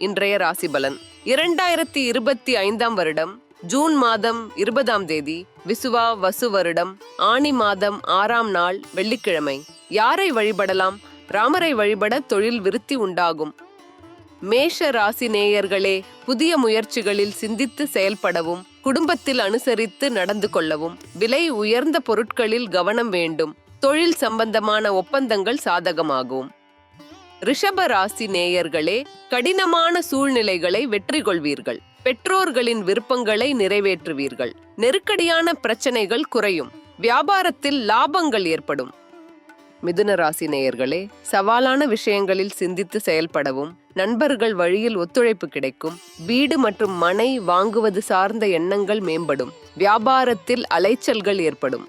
இன்றைய ராசி பலன் 2025 வருடம் ஜூன் மாதம் 20ஆம் தேதி விசுவா வசு வருடம் ஆனி மாதம் 6ஆம் நாள் வெள்ளிக்கிழமை. யாரை வழிபடலாம்? ராமரை வழிபட தொழில் விருத்தி உண்டாகும். மேஷ ராசி நேயர்களே, புதிய முயற்சிகளில் சிந்தித்து செயல்படவும் குடும்பத்தில் அனுசரித்து நடந்து கொள்ளவும் விலை உயர்ந்த பொருட்களில் கவனம் வேண்டும். தொழில் சம்பந்தமான ஒப்பந்தங்கள் சாதகமாகும். ரிஷப ராசி நேயர்களே, கடினமான சூழ்நிலைகளை வெற்றி கொள்வீர்கள். பெற்றோர்களின் விருப்பங்களை நிறைவேற்றுவீர்கள். நெருக்கடியான பிரச்சனைகள் குறையும். வியாபாரத்தில் லாபங்கள் ஏற்படும். மிதுன ராசி நேயர்களே, சவாலான விஷயங்களில் சிந்தித்து செயல்படவும் நண்பர்கள் வழியில் ஒத்துழைப்பு கிடைக்கும். வீடு மற்றும் மனை வாங்குவது சார்ந்த எண்ணங்கள் மேம்படும். வியாபாரத்தில் அலைச்சல்கள் ஏற்படும்.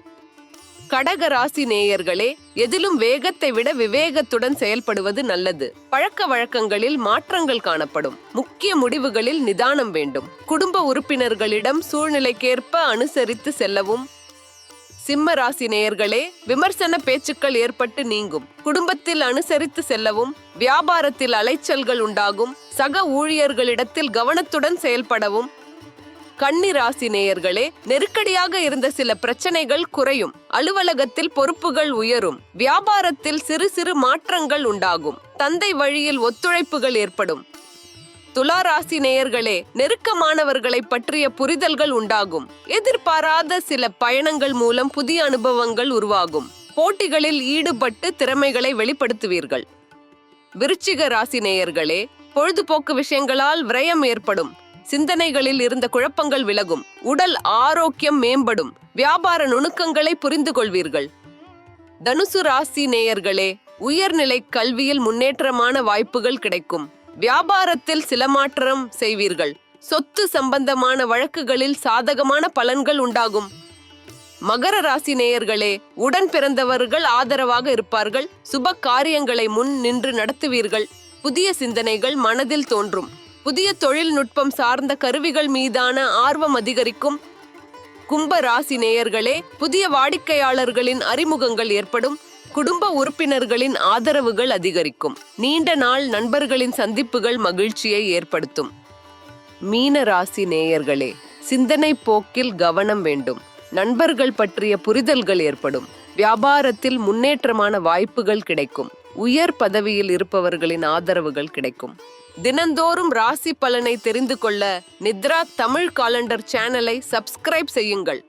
கடக ராசி நேயர்களே, எதிலும் வேகத்தை விட விவேகத்துடன் செயல்படுவது நல்லது. பழக்க வழக்கங்களில் மாற்றங்கள் காணப்படும். முக்கிய முடிவுகளில் நிதானம் வேண்டும். குடும்ப உறுப்பினர்களிடம் சூழ்நிலைக்கேற்ப அனுசரித்து செல்லவும். சிம்ம ராசி நேயர்களே, விமர்சன பேச்சுக்கள் ஏற்பட்டு நீங்கும். குடும்பத்தில் அனுசரித்து செல்லவும். வியாபாரத்தில் அலைச்சல்கள் உண்டாகும். சக ஊழியர்களிடத்தில் கவனத்துடன் செயல்படவும். கன்னி ராசி நேயர்களே, நெருக்கடியாக இருந்த சில பிரச்சனைகள் குறையும். அலுவலகத்தில் பொறுப்புகள் உயரும். வியாபாரத்தில் சிறு சிறு மாற்றங்கள் உண்டாகும். தந்தை வழியில் ஒத்துழைப்புகள் ஏற்படும். துலா ராசி நேயர்களே, நெருக்கமானவர்களை பற்றிய புரிதல்கள் உண்டாகும். எதிர்பாராத சில பயணங்கள் மூலம் புதிய அனுபவங்கள் உருவாகும். போட்டிகளில் ஈடுபட்டு திறமைகளை வெளிப்படுத்துவீர்கள். விருச்சிக ராசி நேயர்களே, பொழுதுபோக்கு விஷயங்களால் விரயம் ஏற்படும். சிந்தனைகளில் இருந்த குழப்பங்கள் விலகும். உடல் ஆரோக்கியம் மேம்படும். வியாபார நுணுக்கங்களை புரிந்து கொள்வீர்கள். தனுசு ராசி நேயர்களே, உயர்நிலை கல்வியில் முன்னேற்றமான வாய்ப்புகள் கிடைக்கும். வியாபாரத்தில் சில மாற்றம் செய்வீர்கள். சொத்து சம்பந்தமான வழக்குகளில் சாதகமான பலன்கள் உண்டாகும். மகர ராசி நேயர்களே, உடன் பிறந்தவர்கள் ஆதரவாக இருப்பார்கள். சுப காரியங்களை முன் நின்று நடத்துவீர்கள். புதிய சிந்தனைகள் மனதில் தோன்றும். புதிய தொழில்நுட்பம் சார்ந்த கருவிகள் மீதான ஆர்வம் அதிகரிக்கும். கும்ப ராசி நேயர்களே, புதிய வாடிக்கையாளர்களின் அறிமுகங்கள் ஏற்படும். குடும்ப உறுப்பினர்களின் ஆதரவுகள் அதிகரிக்கும். நீண்ட நாள் நண்பர்களின் சந்திப்புகள் மகிழ்ச்சியை ஏற்படுத்தும். மீன ராசி நேயர்களே, சிந்தனை போக்கில் கவனம் வேண்டும். நண்பர்கள் பற்றிய புரிதல்கள் ஏற்படும். வியாபாரத்தில் முன்னேற்றமான வாய்ப்புகள் கிடைக்கும். உயர் பதவியில் இருப்பவர்களின் ஆதரவுகள் கிடைக்கும். தினந்தோறும் ராசி பலனை தெரிந்து கொள்ள நித்ரா தமிழ் காலண்டர் சேனலை சப்ஸ்கிரைப் செய்யுங்கள்.